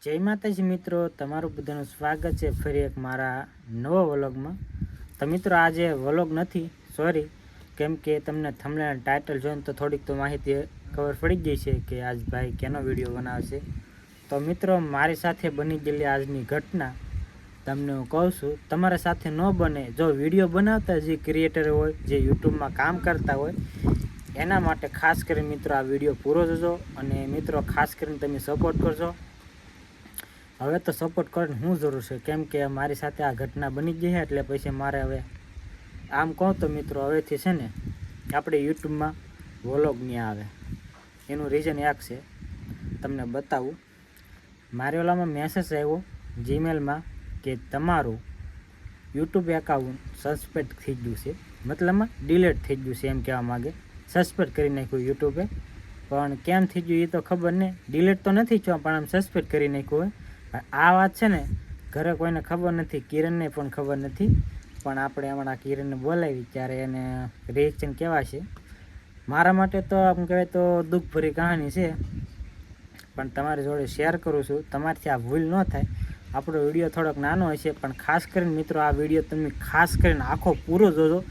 જય માતાજી મિત્રો, તમારું બધાનું સ્વાગત છે ફરી એક મારા નવા વ્લોગમાં। તો મિત્રો આજે વ્લોગ નથી, સોરી, કેમ કે તમને થંબનેલ ટાઇટલ જોઈને તો થોડીક તો માહિતી ખબર પડી ગઈ છે કે આજ ભાઈ કેનો વિડીયો બનાવશે। તો મિત્રો મારી સાથે બની ગયેલી આજની ઘટના તમને હું કહું છું, તમારા સાથે ન બને જો વિડીયો બનાવતા જે ક્રિએટર હોય, જે યુટ્યુબમાં કામ કરતા હોય, એના માટે ખાસ કરીને મિત્રો આ વિડીયો પૂરો જોજો અને મિત્રો ખાસ કરીને તમે સપોર્ટ કરજો। હવે તો સપોર્ટ કરવાની શું જરૂર છે, કેમ કે મારી સાથે આ ઘટના બની ગઈ છે એટલે પછી મારે હવે આમ કહું તો મિત્રો હવેથી છે ને આપણે યુટ્યુબમાં વ્લોગ નહીં આવે। એનું રીઝન એક છે, તમને બતાવું। મારે ઓલામાં મેસેજ આવ્યો જીમેલમાં કે તમારું યુટ્યુબ એકાઉન્ટ સસ્પેન્ડ થઈ ગયું છે, મતલબમાં ડિલીટ થઈ ગયું છે એમ કહેવા માગે। સસ્પેન્ડ કરી નાખ્યું યુટ્યુબે, પણ કેમ થઈ ગયું એ તો ખબર નહીં। ડિલીટ તો નથી થયું પણ આમ સસ્પેન્ડ કરી નાખ્યું હોય। આ વાત છે ને ઘરે કોઈને ખબર નથી, કિરણને પણ ખબર નથી, પણ આપણે હમણાં કિરણને બોલાવી ત્યારે એને રિએક્શન કેવા છે મારા માટે તો આમ કહેવાય તો દુઃખભરી કહાની છે, પણ તમારી જોડે શેર કરું છું। તમારથી આ ભૂલ ન થાય। આપણો વિડીયો થોડોક નાનો હશે પણ ખાસ કરીને મિત્રો આ વિડીયો તમે ખાસ કરીને આખો પૂરો જોજો,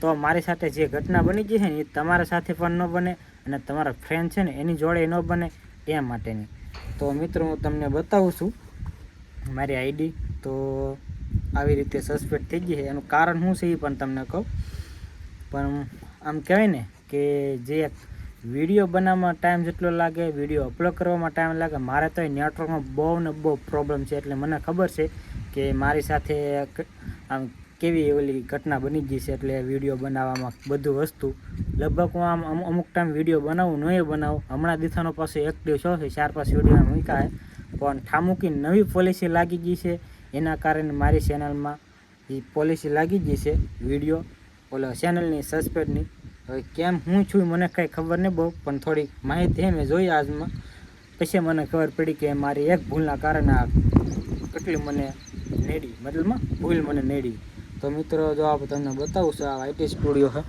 તો મારી સાથે જે ઘટના બની ગઈ છે ને એ તમારા સાથે પણ ન બને અને તમારા ફ્રેન્ડ છે ને એની જોડે ન બને એ માટેની। તો મિત્રો હું તમને બતાવું છું મારી આઈડી તો આવી રીતે સસ્પેન્ડ થઈ ગઈ છે। એનું કારણ શું છે એ પણ તમને કહું, પણ આમ કહેવાય ને કે જે વિડીયો બનાવવામાં ટાઈમ જેટલો લાગે, વિડીયો અપલોડ કરવામાં ટાઈમ લાગે, મારે તો એ નેટવર્કમાં બહુ ને બહુ પ્રોબ્લેમ છે। એટલે મને ખબર છે કે મારી સાથે આમ કેવી ઓલી ઘટના બની ગઈ છે, એટલે વિડીયો બનાવવામાં બધું વસ્તુ લગભગ હું આમ અમુક ટાઈમ વિડીયો બનાવું નહીં બનાવું। હમણાં દીથાનો પાસે એક્ટિવ છો છે, 4-5 વિડીયો મૂક્યા છે, પણ ઠામુકી નવી પોલિસી લાગી ગઈ છે, એના કારણે મારી ચેનલમાં એ પોલિસી લાગી ગઈ છે વિડીયો ઓલો ચેનલની સસ્પેન્ડની। હવે કેમ હું છું મને કંઈ ખબર નહીં બહુ, પણ થોડી માહિતી મેં જોઈ આજમાં, પછી મને ખબર પડી કે મારી એક ભૂલના કારણે આ કેટલી મને નેડી, મતલબમાં ભૂલ મને નેડી। તો મિત્રો જો આપણે તમને બતાવું છું, આ આઈટી સ્ટુડિયો છે,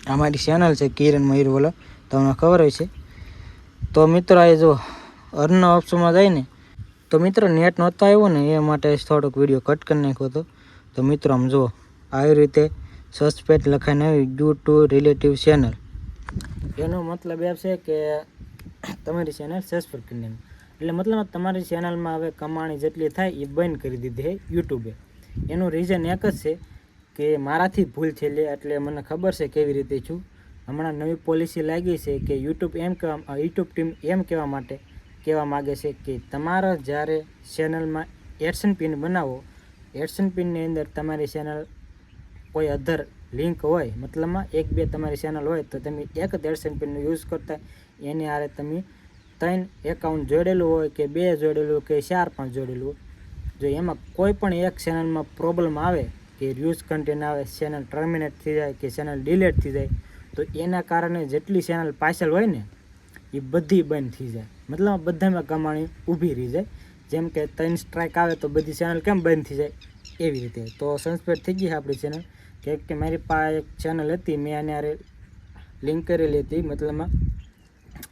અમારી ચેનલ છે કિરણ મયુર વ્લોગ, તમને ખબર હોય છે। તો મિત્રો આ જો અર્નના ઓપ્શનમાં જાય ને તો મિત્રો નેટ નહોતો આવ્યો ને એ માટે થોડોક વિડીયો કટ કરી નાખ્યો હતો। તો મિત્રો આમ જુઓ આવી રીતે સસ્પેન્ડ લખાઈને આવી ડ્યુ ટુ રિલેટિવ ચેનલ, એનો મતલબ એ છે કે તમારી ચેનલ સસ્પેન્ડ કરી નાખી, એટલે મતલબ તમારી ચેનલમાં હવે કમાણી જેટલી થાય એ બંધ કરી દીધી છે યુટ્યુબે। એનું રીઝન એક જ છે કે મારાથી ભૂલ થયેલી, એટલે મને ખબર છે કેવી રીતે છું। હમણાં નવી પોલિસી લાગી છે કે યુટ્યુબ ટીમ એમ કહેવા માગે છે કે તમારા જ્યારે ચેનલમાં એડસન પિન બનાવો, એડસન પિનની અંદર તમારી ચેનલ કોઈ અધર લિંક હોય, મતલબમાં 1-2 તમારી ચેનલ હોય તો તમે એક જ એડસન પિનનો યુઝ કરતા, એની આરે તમે 3 એકાઉન્ટ જોડેલું હોય કે 2 જોડેલું હોય કે 4-5 જોડેલું હોય, જો એમાં કોઈ પણ એક ચેનલમાં પ્રોબ્લેમ આવે કે યુઝ કન્ટેન્ટ આવે, ચેનલ ટર્મિનેટ થઈ જાય કે ચેનલ ડિલીટ થઈ જાય, તો એના કારણે જેટલી ચેનલ પાછળ હોય ને એ બધી બંધ થઈ જાય, મતલબ બધામાં કમાણી ઊભી રહી જાય। જેમ કે 3 સ્ટ્રાઇક આવે તો બધી ચેનલ કેમ બંધ થઈ જાય એવી રીતે। તો સસ્પેન્ડ થઈ ગઈ છે આપણી ચેનલ, કેમ કે મારી પાસે એક ચેનલ હતી, મેં આને આરે લિંક કરેલી હતી, મતલબમાં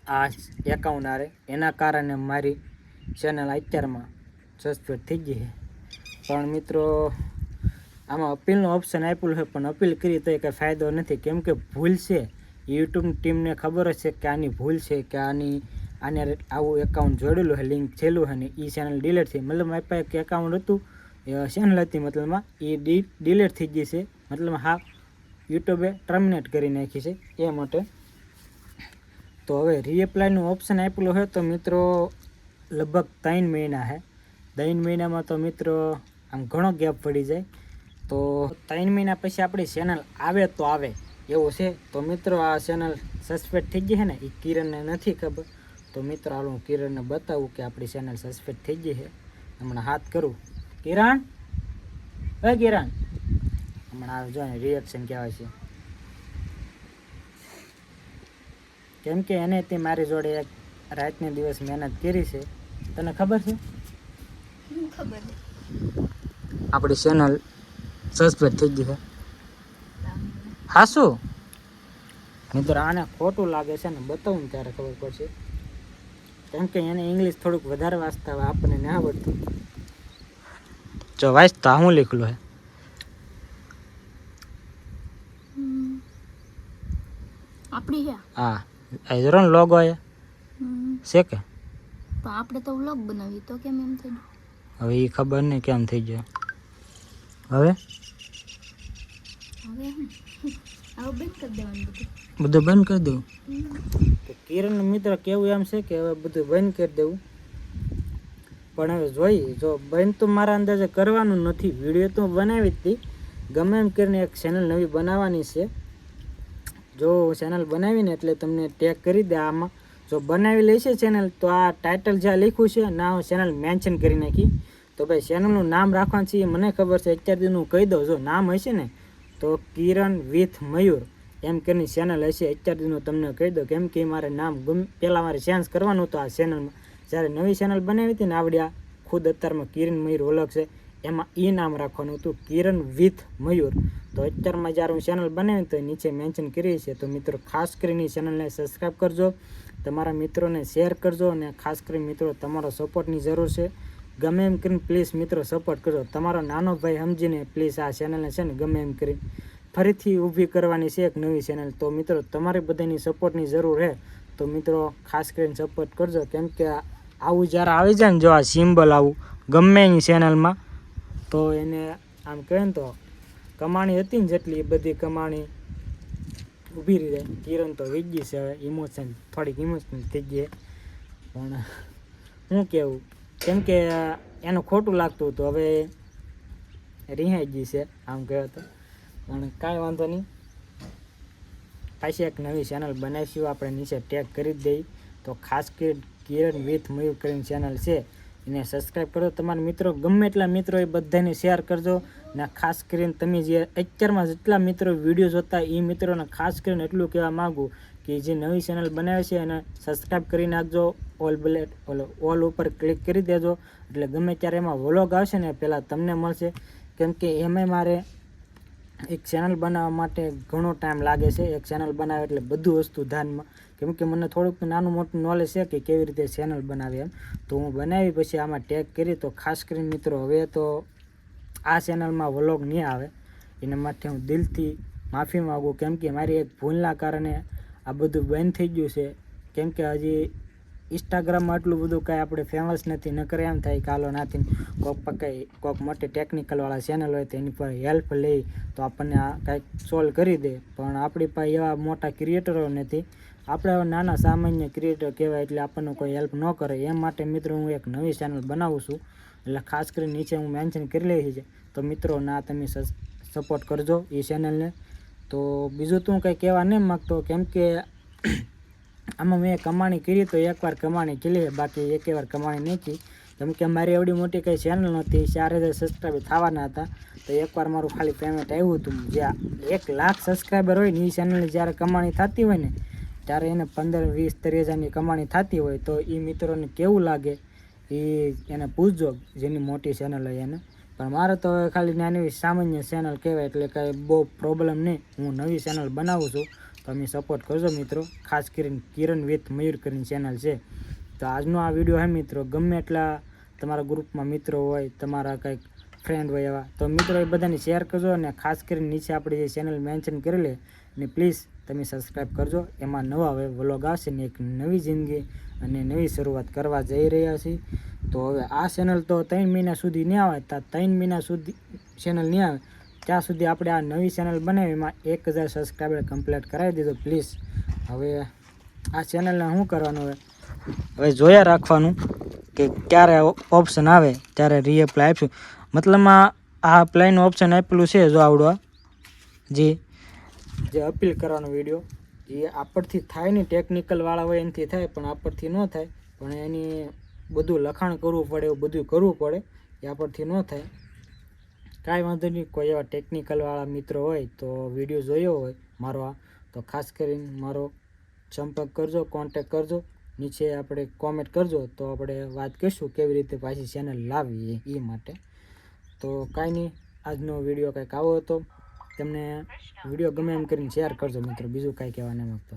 આ એકાઉન્ટ આરે, એના કારણે મારી ચેનલ અત્યારમાં સસ્પેન્ડ થઈ ગઈ છે। પણ મિત્રો આમાં અપીલનો ઓપ્શન આપેલું છે, પણ અપીલ કરી તો એ કંઈ ફાયદો નથી, કેમ કે ભૂલ છે, યુટ્યુબ ટીમને ખબર જ છે કે આની ભૂલ છે, કે આને આવું એકાઉન્ટ જોડેલું છે, લિંક છેલ્લું છે ને એ ચેનલ ડિલીટ થઈ, મતલબ મારી પાસે એક એકાઉન્ટ હતું, ચેનલ હતી, મતલબમાં એ ડિલીટ થઈ ગઈ છે, મતલબ હા યુટ્યુબે ટર્મિનેટ કરી નાખી છે એ માટે। તો હવે રીએપ્લાયનું ઓપ્શન આપેલું છે, તો મિત્રો લગભગ 3 મહિના છે, 3 મહિનામાં તો મિત્રો આમ ઘણો ગેપ પડી જાય, તો 3 મહિના પછી આપણી ચેનલ આવે તો આવે એવું છે। તો મિત્રો આ ચેનલ સસ્પેન્ડ થઈ ગઈ છે ને એ કિરણને નથી ખબર, તો મિત્રો હાલ હું કિરણને બતાવું કે આપણી ચેનલ સસ્પેન્ડ થઈ ગઈ છે। હમણાં હાથ કરું, કિરણ, એ કિરણ, હમણાં જો ને રિએક્શન કહેવાય છે, કેમ કે એને તે મારી જોડે એક રાતને દિવસ મહેનત કરી છે, તને ખબર છે? ખબર આપણી ચેનલ સસ્પેન્ડ થઈ ગઈ છે। હા શું મિત્રો આને ખોટું લાગે છે ને બતાવું ને ત્યારે ખબર પડશે। કેમ કે એને ઇંગ્લિશ થોડુંક વધારે વાંચતા હોય, આપણને ના આવડતું. જો વાંચતા હું લીખલું હે આપણી છે. હા આયરો ને લોગો હે છે કે તો આપણે તો વ્લોગ બનાવી તો કેમ એમ થઈ હવે એ ખબર નહીં કેમ થઈ ગયો. હવે હવે હું હવે બંધ કરી દેવાનું બધું. બધું બંધ કરી દઉં. તો કિરણ મિત્ર કેવું એમ છે કે હવે બધું બંધ કરી દેવું, પણ હવે જોઈએ. જો બંધ તો મારા અંદાજે કરવાનું નથી. વિડીયો તો બનાવી જ હતી, ગમે એમ કરીને એક ચેનલ નવી બનાવવાની છે. જો ચેનલ બનાવીને એટલે તમને ટેગ કરી દે આમાં. જો બનાવી લેશે ચેનલ તો આ ટાઇટલ જ્યાં લખ્યું છે ના હું ચેનલ મેન્શન કરી નાખી. તો ભાઈ ચેનલનું નામ રાખવાનું છે એ મને ખબર છે, અત્યાર સુધી હું કહી દઉં. જો નામ હશે ને તો કિરણ વિથ મયુર એમ કરીને ચેનલ હશે. અત્યાર સુધી હું તમને કહી દઉં, કેમ કે મારે નામ પહેલાં મારે ચેન્જ કરવાનું હતું આ ચેનલમાં. જ્યારે નવી ચેનલ બનાવી હતી ને આવડ્યા ખુદ અત્યારમાં કિરણ મયુર ઓળખ છે, એમાં એ નામ રાખવાનું હતું કિરણ વિથ મયુર. તો અત્યારમાં જ્યારે હું ચેનલ બનાવી તો નીચે મેન્શન કરી છે. તો મિત્રો ખાસ કરીને ચેનલને સબસ્ક્રાઈબ કરજો, તમારા મિત્રોને શેર કરજો, અને ખાસ કરીને મિત્રો તમારો સપોર્ટની જરૂર છે. ગમે એમ કરીને પ્લીઝ મિત્રો સપોર્ટ કરજો. તમારો નાનો ભાઈ સમજીને પ્લીઝ આ ચેનલને છે ને ગમે એમ કરીને ફરીથી ઊભી કરવાની છે એક નવી ચેનલ. તો મિત્રો તમારી બધાની સપોર્ટની જરૂર છે. તો મિત્રો ખાસ કરીને સપોર્ટ કરજો, કેમ કે આવું જ્યારે આવી જાય ને જો આ સિમ્બલ આવું ગમે એની ચેનલમાં, તો એને આમ કહે ને તો કમાણી હતી ને જેટલી એ બધી કમાણી ઊભી રહી જાય. કિરણ તો વીગી છે હવે, ઇમોશન થોડીક ઇમોશનલ થઈ ગઈ, પણ શું કહેવું, કેમ કે એનું ખોટું લાગતું હતું. હવે રિહાઈ ગઈ છે આમ કહ્યો તો, પણ કાંઈ વાંધો નહીં. પાછી એક નવી ચેનલ બનાવીશું આપણે, નીચે ટેગ કરી જ દઈ. તો ખાસ કરીને કિરણ વિથ મયુર કરીને ચેનલ છે એને સબસ્ક્રાઈબ કરો. તમારા મિત્રો ગમે એટલા મિત્રો એ બધાને શેર કરજો. ને ખાસ કરીને તમે જે અત્યારમાં જેટલા મિત્રો વિડીયો જોતા એ મિત્રોને ખાસ કરીને એટલું કહેવા માગું કે જે નવી ચેનલ બનાવે છે એને સબસ્ક્રાઈબ કરી નાખજો. ઓલ ઉપર ક્લિક કરી દેજો, એટલે ગમે ત્યારે એમાં વ્લોગ આવશે ને પહેલાં તમને મળશે. કેમ કે એમાંય મારે એક ચેનલ બનાવવા માટે ઘણો ટાઈમ લાગે છે. એક ચેનલ બનાવે એટલે બધું વસ્તુ ધ્યાનમાં, કેમ કે મને થોડુંક નાનું મોટું નોલેજ છે કે કેવી રીતે ચેનલ બનાવે એમ. તો હું બનાવી પછી આમાં ટેગ કરી. તો ખાસ કરીને મિત્રો હવે તો આ ચેનલમાં વ્લોગ નહીં આવે, એના માટે હું દિલથી માફી માગું, કેમ કે મારી એક ભૂલના કારણે આ બધું બંધ થઈ ગયું છે. કેમ કે હજી ઇન્સ્ટાગ્રામમાં આટલું બધું કાંઈ આપણે ફેમસ નથી. નકર એમ થાય કે હાલો નાથી કોઈક મોટી ટેકનિકલવાળા ચેનલ હોય તો એની પર હેલ્પ લઈ તો આપણને આ કાંઈક સોલ્વ કરી દે, પણ આપણી પાસે એવા મોટા ક્રિએટરો નથી. આપણે હવે નાના સામાન્ય ક્રિએટર કહેવાય, એટલે આપણને કોઈ હેલ્પ ન કરે. એમ માટે મિત્રો હું એક નવી ચેનલ બનાવું છું, એટલે ખાસ કરીને નીચે હું મેન્શન કરી લઈ છે. તો મિત્રો ના તમે સપોર્ટ કરજો એ ચેનલને. તો બીજું તો હું કંઈ કહેવા નહીં માગતો, કેમ કે આમાં મેં કમાણી કરી તો એકવાર કમાણી કરી, બાકી એક વાર કમાણી નહીં કરી. કેમ કે મારી એવડી મોટી કંઈ ચેનલ નહોતી, 4000 સબસ્ક્રાઈબર થવાના હતા. તો એકવાર મારું ખાલી પેમેન્ટ આવ્યું હતું. જે 1 લાખ સબસ્ક્રાઈબર હોય ને એ ચેનલની જ્યારે કમાણી થતી હોય ને ત્યારે એને 15, 20, 30,000ની કમાણી થતી હોય. તો એ મિત્રોને કેવું લાગે એ એને પૂછજો, જેની મોટી ચેનલ હોય એને. પણ મારે તો હવે ખાલી નાની સામાન્ય ચેનલ કહેવાય, એટલે કાંઈ બહુ પ્રોબ્લેમ નહીં. હું નવી ચેનલ બનાવું છું, તમે સપોર્ટ કરજો મિત્રો. ખાસ કરીને કિરણ વિથ મયુર કરીને ચેનલ છે. તો આજનો આ વિડીયો હે મિત્રો, ગમે એટલા તમારા ગ્રુપમાં મિત્રો હોય, તમારા કંઈક ફ્રેન્ડ હોય એવા, તો મિત્રો એ બધાને શેર કરજો. અને ખાસ કરીને નીચે આપણે જે ચેનલ મેન્શન કરી લે ને પ્લીઝ તમે સબસ્ક્રાઈબ કરજો. એમાં નવા હવે વ્લોગ આવશે ને એક નવી જિંદગી અને નવી શરૂઆત કરવા જઈ રહ્યા છીએ. તો હવે આ ચેનલ તો 3 મહિના સુધી નહીં આવે, 3 મહિના સુધી ચેનલ નહીં આવે ત્યાં સુધી આપણે આ નવી ચેનલ બનાવી એમાં 1000 સબસ્ક્રાઈબર કમ્પ્લીટ કરાવી દીધો પ્લીઝ. હવે આ ચેનલને શું કરવાનું, હવે જોયા રાખવાનું કે ક્યારે ઓપ્શન આવે ત્યારે રીએપ્લાય આપશું. મતલબમાં આ અપ્લાયનું ઓપ્શન આપેલું છે જો આવડવા, જે અપીલ કરવાનો વિડીયો એ આપણથી થાય નહીં, ટેકનિકલવાળા હોય એનાથી થાય, પણ આપણથી ન થાય. પણ એની બધું લખાણ કરવું પડે, એવું બધું કરવું પડે, એ આપણથી ન થાય. કાંઈ વાંધો નહીં, કોઈ એવા ટેકનિકલવાળા મિત્રો હોય તો વિડીયો જોયો હોય મારો તો ખાસ કરીને મારો સંપર્ક કરજો, કોન્ટેક કરજો. નીચે આપણે કોમેન્ટ કરજો તો આપણે વાત કરીશું કેવી રીતે પાછી ચેનલ લાવી એ માટે. તો કાંઈ નહીં, આજનો વિડીયો કંઈક આવો હતો. તમને વિડીયો ગમે એમ કરીને શેર કરજો મિત્રો, બીજું કાંઈ કહેવા નહીં માગતો.